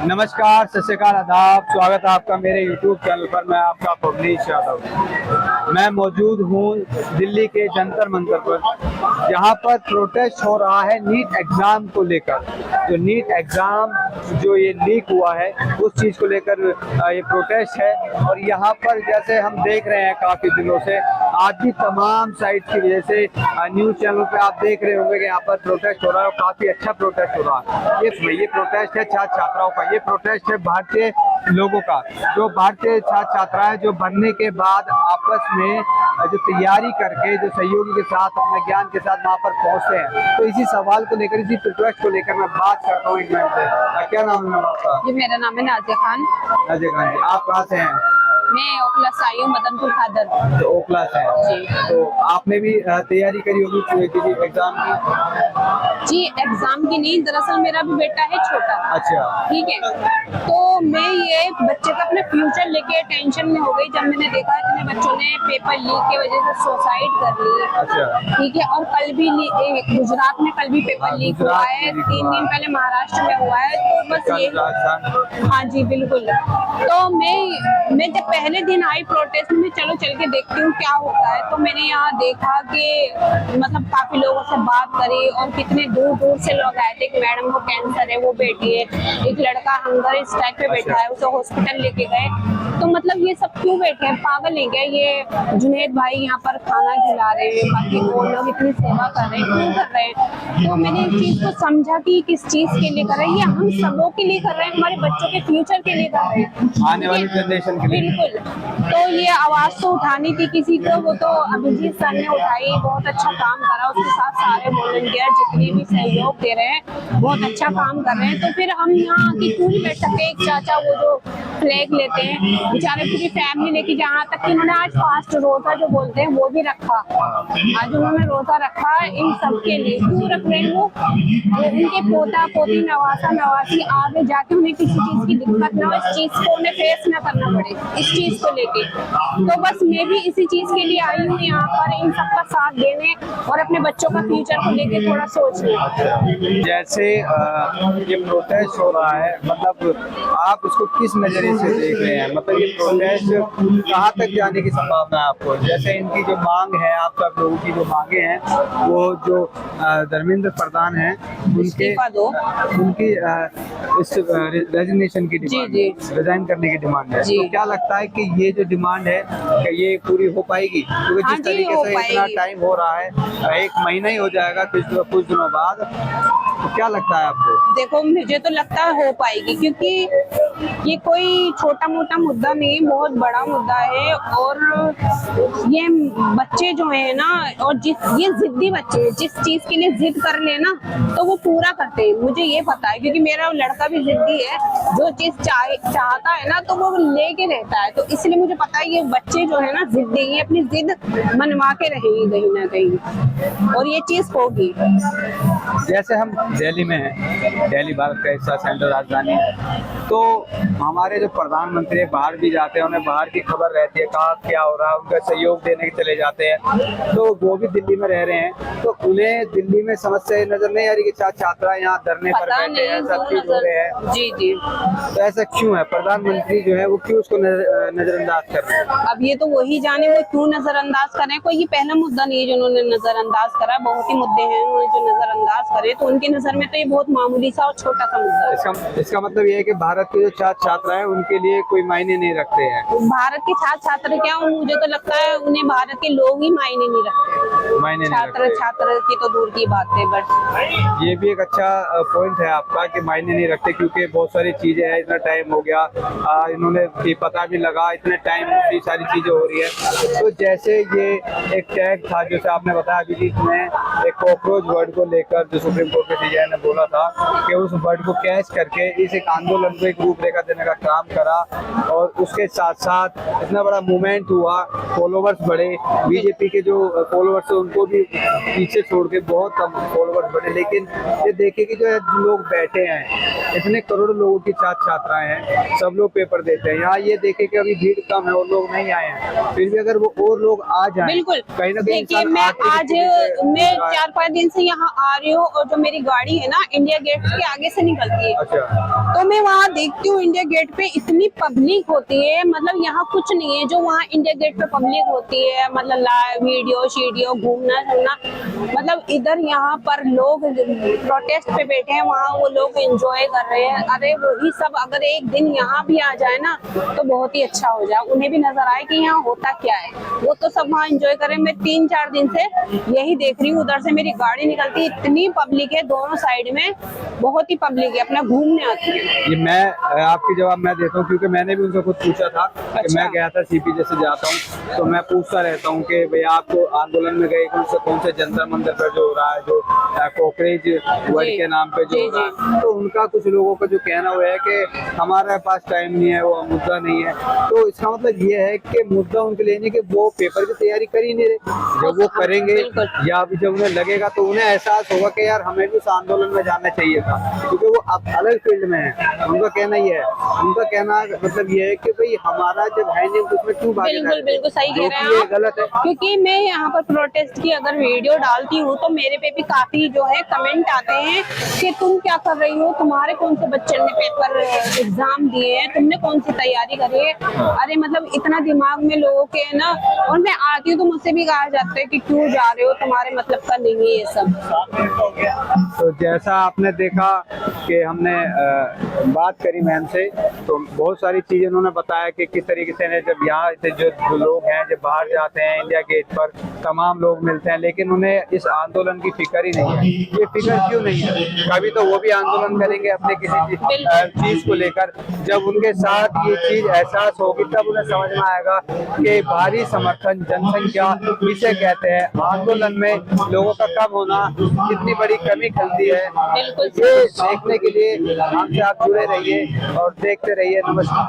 नमस्कार, सत श्री अकाल, आदाब। स्वागत है आपका मेरे YouTube चैनल पर। मैं आपका पवनीश यादव। मैं मौजूद हूँ दिल्ली के जंतर मंतर पर, जहाँ पर प्रोटेस्ट हो रहा है नीट एग्ज़ाम को लेकर। जो नीट एग्ज़ाम जो ये लीक हुआ है उस चीज़ को लेकर ये प्रोटेस्ट है। और यहाँ पर जैसे हम देख रहे हैं काफ़ी दिनों से, आज भी तमाम साइट की वजह से न्यूज़ चैनल पे आप देख रहे होंगे कि यहाँ पर प्रोटेस्ट हो रहा है और काफ़ी अच्छा प्रोटेस्ट हो रहा है। ये प्रोटेस्ट है छात्र छात्राओं का, ये प्रोटेस्ट है भारतीय लोगों का, जो भारतीय छात्र छात्राएं जो बनने के बाद आपस में जो तैयारी करके जो सहयोगी के साथ अपने ज्ञान के साथ वहाँ पर पहुँचते हैं। तो इसी सवाल को लेकर, इसी प्रोटेस्ट को लेकर मैं बात करता हूँ एक मिनट से। क्या नाम है मैम आपका? जी, मेरा नाम है नाजिया खान। नाजिया खान जी, आप कहाँ से हैं? मैं ओखला से आई हूँ, मदनपुर खादर। तो ओखला से हैं। जी। तो आपने भी तैयारी करी होगी किसी एग्जाम की? जी, एग्जाम की नहीं, दरअसल मेरा भी बेटा है छोटा। अच्छा। ठीक है, तो मैं ये बच्चे का अपने फ्यूचर लेके टेंशन में हो गई जब मैंने देखा इतने बच्चों ने पेपर लीक के वजह से सुसाइड कर ली। अच्छा। ठीक है, और कल भी गुजरात में कल भी पेपर लीक हुआ है, 3 दिन पहले महाराष्ट्र में हुआ है। तो बस ये, हाँ जी बिल्कुल। तो मैं जब पहले दिन आई प्रोटेस्ट में, चलो चल के देखती हूँ क्या होता है। तो मैंने यहाँ देखा कि मतलब काफी लोगों से बात करी और कितने दूर दूर से लोग आए थे। एक मैडम को कैंसर है, वो बैठी है, एक लड़का हंगर स्ट्राइक पे बैठा है, उसे हॉस्पिटल लेके गए। तो मतलब ये सब क्यों बैठे हैं, पागल नहीं गए? ये जुनेद भाई यहाँ पर खाना खिला रहे हैं, बाकी वो लोग इतनी सेवा कर रहे हैं, क्यों कर रहे हैं? तो मैंने इस चीज को समझा कि किस चीज के लिए कर रहे हैं, ये हम सबों के लिए कर रहे हैं, हमारे बच्चों के फ्यूचर के लिए कर रहे हैं, आने वाली जनरेशन के लिए। बिल्कुल। तो ये आवाज तो उठानी थी किसी को, वो तो अभिजीत सर ने उठाई, बहुत अच्छा काम करा। उसके साथ सारे वॉलंटियर जितने भी सहयोग दे रहे हैं बहुत अच्छा काम कर रहे हैं। तो फिर हम यहाँ की क्यों नहीं बैठ सकते? एक चाचा वो जो फ्लैग लेते हैं बेचारे, पूरी फैमिली लेके, जहाँ तक कि उन्होंने आज फास्ट रोजा जो बोलते हैं वो भी रखा। आज उन्होंने रोजा रखा इन सब के लिए। क्यों रख रहे हैं वो? उनके पोता पोती नवासा नवासी आगे जाके उन्हें किसी चीज की दिक्कत ना हो, इस चीज को उन्हें फेस ना करना पड़े, इस चीज को लेके। तो बस मैं भी इसी चीज के लिए आई हूँ यहाँ पर, इन सबका साथ देने और अपने बच्चों का फ्यूचर को लेके थोड़ा सोचने। जैसे ये प्रोटेस्ट हो रहा है, मतलब आप इसको किस नजरिए से देख रहे हैं? मतलब ये प्रोटेस्ट कहाँ तक जाने की संभावना है आपको? जैसे इनकी जो मांग है, आप सब लोगों की जो मांगे हैं, वो जो धर्मेंद्र प्रधान हैं उनकी इस रेजिग्नेशन की डिमांड, रिजाइन करने की डिमांड है। तो क्या लगता है कि ये जो डिमांड है कि ये पूरी हो पाएगी? क्योंकि जिस तरीके से इतना टाइम हो रहा है, 1 महीना ही हो जाएगा कुछ दिनों बाद, तो क्या लगता है आपको? देखो, मुझे तो लगता है हो पाएगी, क्योंकि ये कोई छोटा मोटा मुद्दा नहीं, बहुत बड़ा मुद्दा है। और ये बच्चे जो है ना, और ये जिद्दी बच्चे जिस चीज के लिए जिद कर ले ना तो वो पूरा करते हैं, मुझे ये पता है, क्योंकि मेरा लड़का भी जिद्दी है। जो चीज चाहता है ना तो वो लेके रहता है। तो इसलिए मुझे पता है ये बच्चे जो है ना जिद्दी, ये अपनी जिद मनवा के रहेंगे कहीं ना कहीं, और ये चीज होगी। जैसे हम दिल्ली में हैं, दिल्ली भारत का हिस्सा, सेंट्रल राजधानी है, तो हमारे जो प्रधानमंत्री बाहर भी जाते हैं, उन्हें बाहर की खबर रहती है कहाँ क्या हो रहा है, उनका सहयोग देने के चले जाते हैं। तो वो भी दिल्ली में रह रहे हैं, तो उन्हें दिल्ली में समस्या नजर नहीं आ रही कि छात्रा यहाँ धरने पर बैठे हैं, सब चीज हो रहे हैं? जी जी। तो ऐसा क्यों है? प्रधानमंत्री जो है वो क्यों उसको नजरअंदाज कर रहे हैं? अब ये तो वही जाने वो क्यों नजरअंदाज कर रहे हैं। कोई ये पहला मुद्दा नहीं है जो उन्होंने नजरअंदाज करा, बहुत ही मुद्दे हैं उन्होंने जो नजरअंदाज करे। तो उनकी नजर में तो ये बहुत मामूली सा और छोटा सा मुद्दा है। इसका मतलब ये है कि भारत के जो छात्र छात्रा है उनके लिए कोई मायने नहीं रखते हैं। भारत के छात्र छात्र क्या, मुझे तो लगता है उन्हें भारत के लोग ही मायने नहीं रखते, मायने छात्र की तो दूर की बात है। बट ये भी एक अच्छा पॉइंट है आपका कि मायने नहीं रखते, क्योंकि बहुत सारी चीजें हैं, इतना टाइम हो गया, इन्होंने पता भी लगा, इतने टाइम से सारी चीजें हो रही है। तो जैसे ये एक टैग था जैसे आपने बताया अभिजीत ने, एक कॉकरोच वर्ड को लेकर जो सुप्रीम कोर्ट के जज ने बोला था कि उस वर्ड को कैच करके इस एक आंदोलन को एक रूप देखा देने का काम करा, और उसके साथ साथ इतना बड़ा मूवमेंट हुआ, फॉलोवर्स बढ़े, बीजेपी के जो फॉलोवर्स है उनको भी पीछे छोड़ के बहुत कम फॉलोवर्स बढ़े। लेकिन ये देखिए कि जो लोग बैठे हैं, इतने करोड़ों लोगों की छात्र छात्राएं हैं, सब लोग पेपर देते हैं। यहाँ ये देखे कि अभी भीड़ कम है और लोग नहीं आए हैं, फिर भी अगर वो और लोग आ जाएं, बिल्कुल। कहीं ना कहीं देखिए, मैं आज मैं 4-5 दिन से यहाँ आ रही हूँ, और जो मेरी गाड़ी है ना इंडिया गेट के आगे से निकलती है, अच्छा, तो मैं वहाँ देखती हूँ इंडिया गेट पे इतनी पब्लिक होती है, मतलब यहाँ कुछ नहीं है जो वहाँ इंडिया गेट पे पब्लिक होती है, मतलब लाइव वीडियो शीडियो घूमना फिरना, मतलब इधर यहाँ पर लोग प्रोटेस्ट पे बैठे हैं, वहाँ वो लोग एंजॉय कर रहे हैं। अरे वही सब अगर एक दिन यहाँ भी आ जाए ना तो बहुत ही अच्छा हो जाए, उन्हें भी नजर आए कि यहाँ होता क्या है, वो तो सब वहाँ एंजॉय करें। मैं 3-4 दिन से यही देख रही हूँ, उधर से मेरी गाड़ी निकलती, इतनी पब्लिक है दोनों साइड में, बहुत ही पब्लिक है, अपना घूमने आती है। ये मैं आपकी जवाब मैं देता हूँ, क्योंकि मैंने भी उनसे खुद पूछा था कि अच्छा। मैं गया था सीपी जैसे जाता हूँ, तो मैं पूछता रहता हूँ कि भैया आप तो आंदोलन में गए, कौन से जंतर मंदिर पर जो हो रहा है, जो कॉकरेज वर्ड के नाम पे जो हो रहा है, तो उनका कुछ लोगों का जो कहना हुआ है कि हमारे पास टाइम नहीं है, वो मुद्दा नहीं है। तो इसका मतलब ये है कि मुद्दा उनके लिए नहीं कि वो पेपर की तैयारी कर ही नहीं रहे, जब वो करेंगे या अभी जब उन्हें लगेगा तो उन्हें एहसास होगा कि यार हमें भी उस आंदोलन में जाना चाहिए था, क्योंकि वो अब अलग फील्ड में है। उनका कहना ये है, उनका कहना मतलब ये है कि भाई हमारा जब है नहीं तो उसमें क्यों भागीदारी। बिल्कुल बिल्कुल सही कह रहे हैं आप, गलत है। क्योंकि मैं यहाँ पर प्रोटेस्ट की अगर वीडियो डालती हूँ तो मेरे पे भी काफी जो है कमेंट आते हैं कि तुम क्या कर रही हो, तुम्हारे कौन से बच्चे ने पेपर एग्जाम दिए हैं, तुमने कौन सी तैयारी करी है। अरे मतलब इतना दिमाग में लोगों के है ना, और मैं आती हूँ तो मुझसे भी कहा जाता है कि क्यों जा रहे हो, तुम्हारे मतलब का नहीं है ये सब। तो जैसा आपने देखा कि हमने बात करी मैम से, तो बहुत सारी चीजें उन्होंने बताया कि किस तरीके से जब यहाँ से जो लोग हैं जब बाहर जाते हैं इंडिया गेट पर तमाम लोग मिलते हैं, लेकिन उन्हें इस आंदोलन की फिक्र ही नहीं है। ये फिक्र क्यों नहीं है? कभी तो वो भी आंदोलन करेंगे अपने किसी चीज को लेकर, जब उनके साथ ये चीज एहसास होगी तब उन्हें समझ में आएगा कि भारी समर्थन जनसंख्या किसे कहते हैं, आंदोलन में लोगों का कम होना कितनी बड़ी कमी खलती है। ये देखने के लिए हमसे आप जुड़े रहिए और देखते रहिए। नमस्कार।